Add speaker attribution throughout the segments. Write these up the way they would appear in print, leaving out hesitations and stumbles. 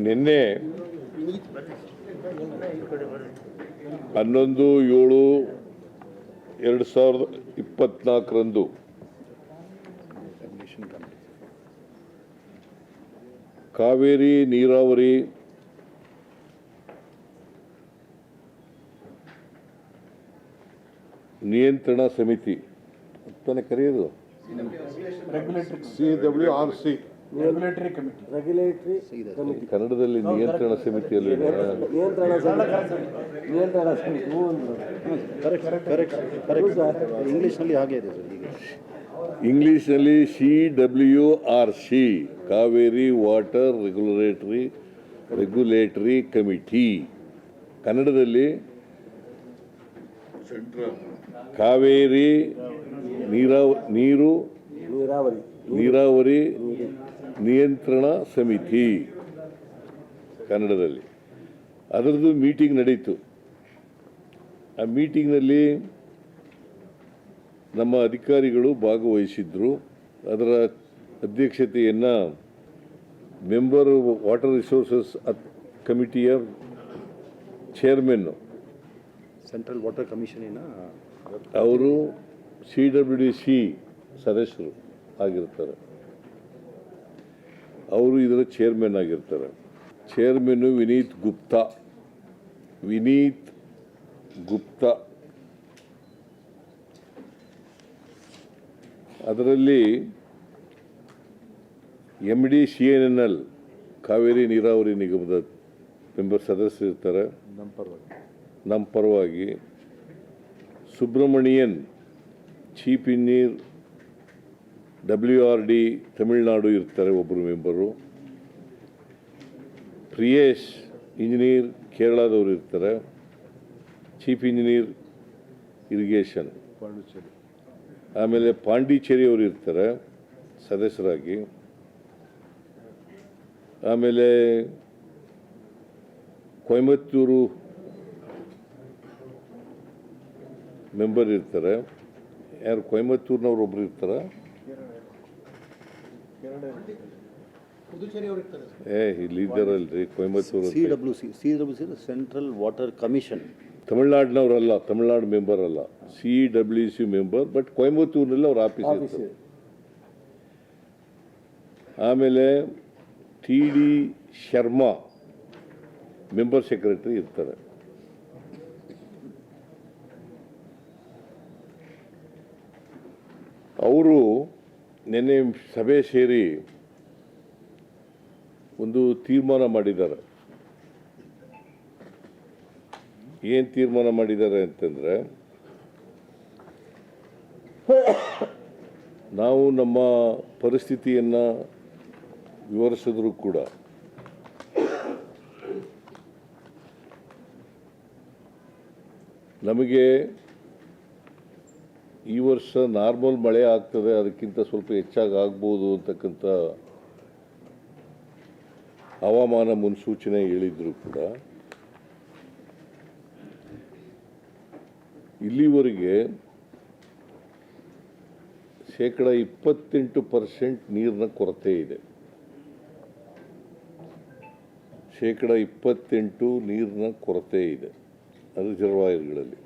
Speaker 1: ನಿನ್ನೆ 11/7/2024 ಕಾವೇರಿ ನೀರಾವರಿ ನಿಯಂತ್ರಣ ಸಮಿತಿ ಅಂತಾನೆ ಕರೆಯೋದು
Speaker 2: CWRC
Speaker 3: ರೆಗ್ಯುಲೇಟರಿ ಕಮಿಟಿ
Speaker 1: ಕನ್ನಡದಲ್ಲಿ ನಿಯಂತ್ರಣ ಸಮಿತಿಯಲ್ಲಿ
Speaker 3: ನಿಯಂತ್ರಣ ಸಮಿತಿ
Speaker 2: ಇಂಗ್ಲಿಷ್ನಲ್ಲಿ ಹಾಗೆ ಇದೆ ಸರ್. ಈಗ
Speaker 1: ಇಂಗ್ಲಿಷ್ನಲ್ಲಿ CWRC Kaveri water regulatory committee, ಕನ್ನಡದಲ್ಲಿ ಕಾವೇರಿ ನೀರಾವರಿ ನಿಯಂತ್ರಣ ಸಮಿತಿ ಕನ್ನಡದಲ್ಲಿ. ಅದರದ್ದು ಮೀಟಿಂಗ್ ನಡೀತು. ಆ ಮೀಟಿಂಗ್ನಲ್ಲಿ ನಮ್ಮ ಅಧಿಕಾರಿಗಳು ಭಾಗವಹಿಸಿದ್ರು. ಅದರ ಅಧ್ಯಕ್ಷತೆಯನ್ನು member water resources ಕಮಿಟಿಯ ಚೇರ್ಮನ್ನು
Speaker 2: central water ಕಮಿಷನಿನ
Speaker 1: ಅವರು CWDC ಸದಸ್ಯರು ಆಗಿರ್ತಾರೆ. ಅವರು ಇದರ ಚೇರ್ಮನ್ ಆಗಿರ್ತಾರೆ. ಚೇರ್ಮನ್ನು ವಿನೀತ್ ಗುಪ್ತಾ. ಅದರಲ್ಲಿ MD CNNL ಕಾವೇರಿ ನೀರಾವರಿ ನಿಗಮದ ಮೆಂಬರ್ ಸದಸ್ಯರಿರ್ತಾರೆ. ನಮ್ಮ ಪರವಾಗಿ Subramanian chief engineer WRD Tamil Nadu ಇರ್ತಾರೆ ಒಬ್ಬರು ಮೆಂಬರು. ಪ್ರಿಯೇಶ್ ಇಂಜಿನಿಯರ್ ಕೇರಳದವರು ಇರ್ತಾರೆ, ಚೀಫ್ ಇಂಜಿನಿಯರ್ ಇರಿಗೇಷನ್. ಆಮೇಲೆ ಪಾಂಡಿಚೇರಿ ಅವರು ಇರ್ತಾರೆ ಸದಸ್ಯರಾಗಿ. ಆಮೇಲೆ ಕೊಯಮತ್ತೂರು ಮೆಂಬರ್ ಇರ್ತಾರೆ. ಯಾರು ಕೊಯಮತ್ತೂರಿನವ್ರು ಒಬ್ರು ಇರ್ತಾರ? ಇಲ್ಲಿ ಇದ್ದಾರಲ್ರಿ Coimbatore.
Speaker 2: CWC central water commission
Speaker 1: ತಮಿಳ್ನಾಡಿನವರಲ್ಲ, ತಮಿಳ್ನಾಡು ಮೆಂಬರ್ ಅಲ್ಲ, CWC ಮೆಂಬರ್. ಬಟ್ ಕೊಯಮತ್ತೂರಿನಲ್ಲಿ ಅವ್ರ ಆಫೀಸ್ ಇರ್ತದೆ. ಆಮೇಲೆ TD ಶರ್ಮಾ ಮೆಂಬರ್ ಸೆಕ್ರೆಟರಿ ಇರ್ತಾರೆ. ಅವರು ನಿನ್ನೆ ಸಭೆ ಸೇರಿ ಒಂದು ತೀರ್ಮಾನ ಮಾಡಿದ್ದಾರೆ. ಏನು ತೀರ್ಮಾನ ಮಾಡಿದ್ದಾರೆ ಅಂತಂದರೆ, ನಾವು ನಮ್ಮ ಪರಿಸ್ಥಿತಿಯನ್ನು ವಿವರಿಸಿದ್ರು ಕೂಡ ನಮಗೆ ಈ ವರ್ಷ ನಾರ್ಮಲ್ ಮಳೆ ಆಗ್ತದೆ, ಅದಕ್ಕಿಂತ ಸ್ವಲ್ಪ ಹೆಚ್ಚಾಗಿ ಆಗ್ಬೋದು ಅಂತಕ್ಕಂಥ ಹವಾಮಾನ ಮುನ್ಸೂಚನೆ ಹೇಳಿದ್ರು ಕೂಡ ಇಲ್ಲಿವರೆಗೆ 28% ನೀರಿನ ಕೊರತೆ ಇದೆ. 28% ನೀರಿನ ಕೊರತೆ ಇದೆ ರಿಸರ್ವಾಯರ್ಗಳಲ್ಲಿ.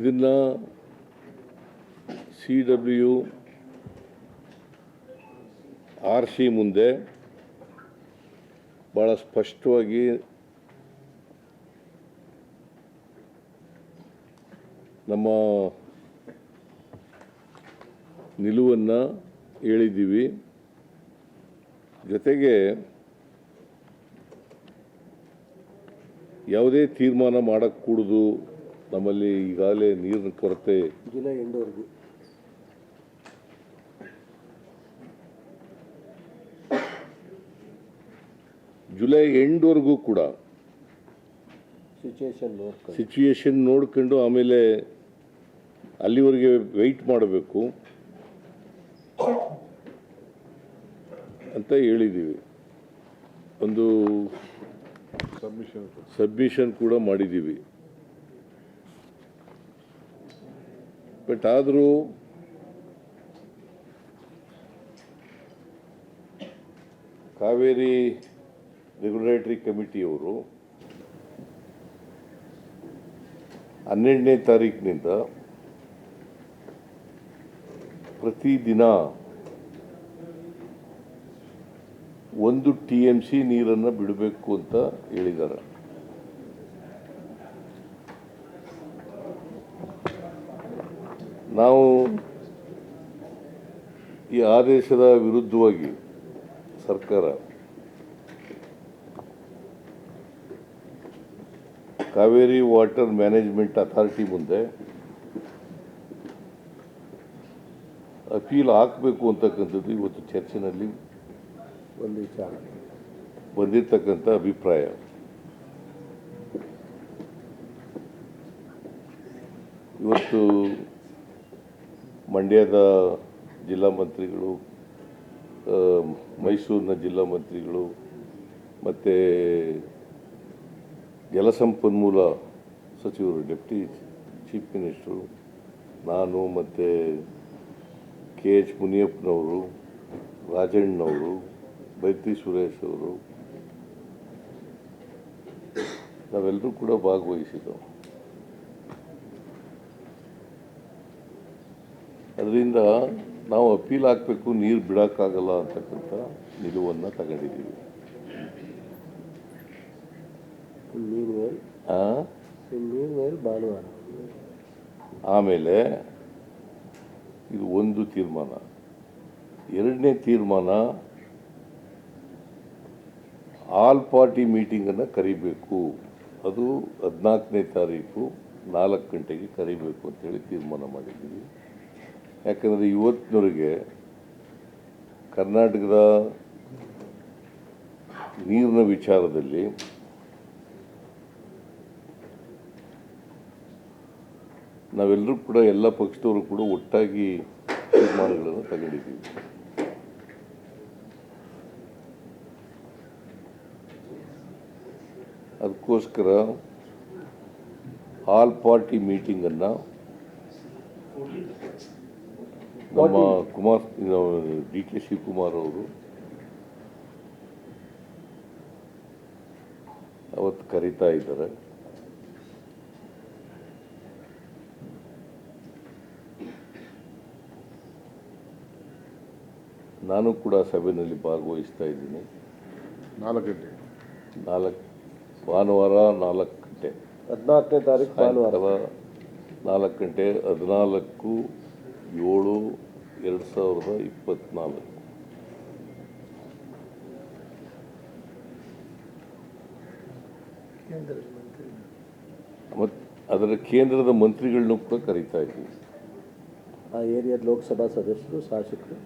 Speaker 1: ಇದನ್ನು CWRC ಮುಂದೆ ಭಾಳ ಸ್ಪಷ್ಟವಾಗಿ ನಮ್ಮ ನಿಲುವನ್ನು ಹೇಳಿದ್ದೀವಿ. ಜೊತೆಗೆ ಯಾವುದೇ ತೀರ್ಮಾನ ಮಾಡக்கூಡದು, ನಮ್ಮಲ್ಲಿ ಈಗಾಗಲೇ ನೀರಿನ ಕೊರತೆ ಜುಲೈ ಎಂಡ್ವರೆಗೂ ಕೂಡ ಸಿಚುಯೇಷನ್ ನೋಡ್ಕೊಂಡು ಆಮೇಲೆ ಅಲ್ಲಿವರೆಗೆ ವೆಯ್ಟ್ ಮಾಡಬೇಕು ಅಂತ ಹೇಳಿದ್ದೀವಿ. ಒಂದು ಸಬ್ಮಿಷನ್ ಕೂಡ ಮಾಡಿದ್ದೀವಿ. ಬಟ್ ಆದರೂ ಕಾವೇರಿ ರೆಗ್ಯುಲೇಟರಿ ಕಮಿಟಿಯವರು 12ನೇ ತಾರೀಕಿನಿಂದ ಪ್ರತಿದಿನ 1 TMC ನೀರನ್ನು ಬಿಡಬೇಕು ಅಂತ ಹೇಳಿದ್ದಾರೆ. ನಾವು ಈ ಆದೇಶದ ವಿರುದ್ಧವಾಗಿ ಸರ್ಕಾರ ಕಾವೇರಿ ವಾಟರ್ ಮ್ಯಾನೇಜ್ಮೆಂಟ್ ಅಥಾರಿಟಿ ಮುಂದೆ ಅಪೀಲ್ ಹಾಕಬೇಕು ಅಂತಕ್ಕಂಥದ್ದು ಇವತ್ತು ಚರ್ಚೆನಲ್ಲಿ
Speaker 3: ಒಂದು ವಿಚಾರ
Speaker 1: ಬಂದಿರತಕ್ಕಂಥ ಅಭಿಪ್ರಾಯ. ಇವತ್ತು ಮಂಡ್ಯದ ಜಿಲ್ಲಾ ಮಂತ್ರಿಗಳು, ಮೈಸೂರಿನ ಜಿಲ್ಲಾ ಮಂತ್ರಿಗಳು ಮತ್ತು ಜಲಸಂಪನ್ಮೂಲ ಸಚಿವರು, ಡೆಪ್ಟಿ ಚೀಫ್ ಮಿನಿಸ್ಟರು, ನಾನು ಮತ್ತು KH ಮುನಿಯಪ್ಪನವರು, ರಾಜಣ್ಣನವರು, ಬೈತಿ ಸುರೇಶ್ ಅವರು ನಾವೆಲ್ಲರೂ ಕೂಡ ಭಾಗವಹಿಸಿದ್ದೆವು. ಅದರಿಂದ ನಾವು ಅಪೀಲ್ ಹಾಕಬೇಕು, ನೀರು ಬಿಡೋಕ್ಕಾಗಲ್ಲ ಅಂತಕ್ಕಂಥ ನಿಲುವನ್ನು ತಗೊಂಡಿದ್ದೀವಿ.
Speaker 3: ಭಾನುವಾರ
Speaker 1: ಆಮೇಲೆ ಇದು ಒಂದು ತೀರ್ಮಾನ. ಎರಡನೇ ತೀರ್ಮಾನ, ಆಲ್ ಪಾರ್ಟಿ ಮೀಟಿಂಗನ್ನು ಕರಿಬೇಕು. ಅದು 14ನೇ ತಾರೀಕು 4 ಗಂಟೆಗೆ ಕರಿಬೇಕು ಅಂತೇಳಿ ತೀರ್ಮಾನ ಮಾಡಿದ್ದೀವಿ. ಯಾಕಂದರೆ ಇವತ್ತಿನವರೆಗೆ ಕರ್ನಾಟಕದ ನೀರಿನ ವಿಚಾರದಲ್ಲಿ ನಾವೆಲ್ಲರೂ ಕೂಡ, ಎಲ್ಲ ಪಕ್ಷದವರು ಕೂಡ ಒಟ್ಟಾಗಿ ತೀರ್ಮಾನಗಳನ್ನು ತಗೊಂಡಿದ್ದೀವಿ. ಅದಕ್ಕೋಸ್ಕರ ಆಲ್ ಪಾರ್ಟಿ ಮೀಟಿಂಗನ್ನು ನಮ್ಮ DK ಶಿವಕುಮಾರ್ ಅವರು ಅವತ್ತು ಕರೀತಾ ಇದ್ದಾರೆ. ನಾನು ಕೂಡ ಸಭೆಯಲ್ಲಿ ಭಾಗವಹಿಸ್ತಾ ಇದ್ದೀನಿ.
Speaker 2: 4 ಗಂಟೆ
Speaker 1: ಭಾನುವಾರ 4 ಗಂಟೆ,
Speaker 3: 14ನೇ ತಾರೀಕು ಭಾನುವಾರ
Speaker 1: 4 ಗಂಟೆ, 14/7/2024. ಮತ್ತು ಅದರ ಕೇಂದ್ರದ ಮಂತ್ರಿಗಳನ್ನೂ ಕೂಡ ಕರೀತಾ ಇದ್ದೀವಿ.
Speaker 3: ಆ ಏರಿಯಾದ ಲೋಕಸಭಾ ಸದಸ್ಯರು, ಶಾಸಕರು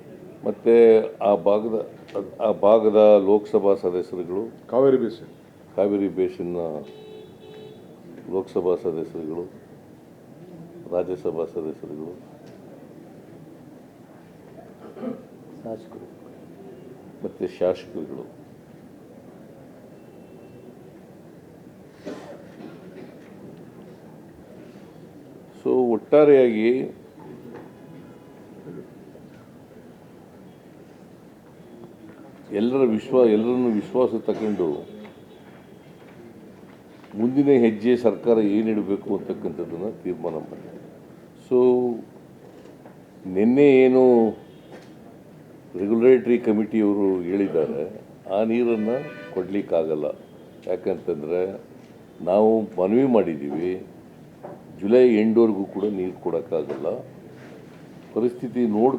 Speaker 1: ಮತ್ತು ಆ ಭಾಗದ ಲೋಕಸಭಾ ಸದಸ್ಯರುಗಳು, ಕಾವೇರಿ ಬೇಸಿನ್ನ ಲೋಕಸಭಾ ಸದಸ್ಯರುಗಳು, ರಾಜ್ಯಸಭಾ ಸದಸ್ಯರುಗಳು,
Speaker 3: ಶಾಸಕರು
Speaker 1: ಮತ್ತು ಶಾಸಕರುಗಳು. ಸೊ ಒಟ್ಟಾರೆಯಾಗಿ ಎಲ್ಲರನ್ನು ವಿಶ್ವಾಸ ತಗೊಂಡು ಮುಂದಿನ ಹೆಜ್ಜೆ ಸರ್ಕಾರ ಏನಿಡಬೇಕು ಅಂತಕ್ಕಂಥದ್ದನ್ನು ತೀರ್ಮಾನ ಮಾಡಿದೆ. ಸೊ ನಿನ್ನೆ ಏನು ರೆಗ್ಯುಲೇಟರಿ ಕಮಿಟಿಯವರು ಹೇಳಿದ್ದಾರೆ, ಆ ನೀರನ್ನು ಕೊಡಲಿಕ್ಕಾಗಲ್ಲ. ಯಾಕಂತಂದರೆ ನಾವು ಮನವಿ ಮಾಡಿದ್ದೀವಿ, ಜುಲೈ ಎಂಡ್ವರೆಗೂ ಕೂಡ ನೀರು ಕೊಡೋಕ್ಕಾಗಲ್ಲ. ಪರಿಸ್ಥಿತಿ ನೋಡಿ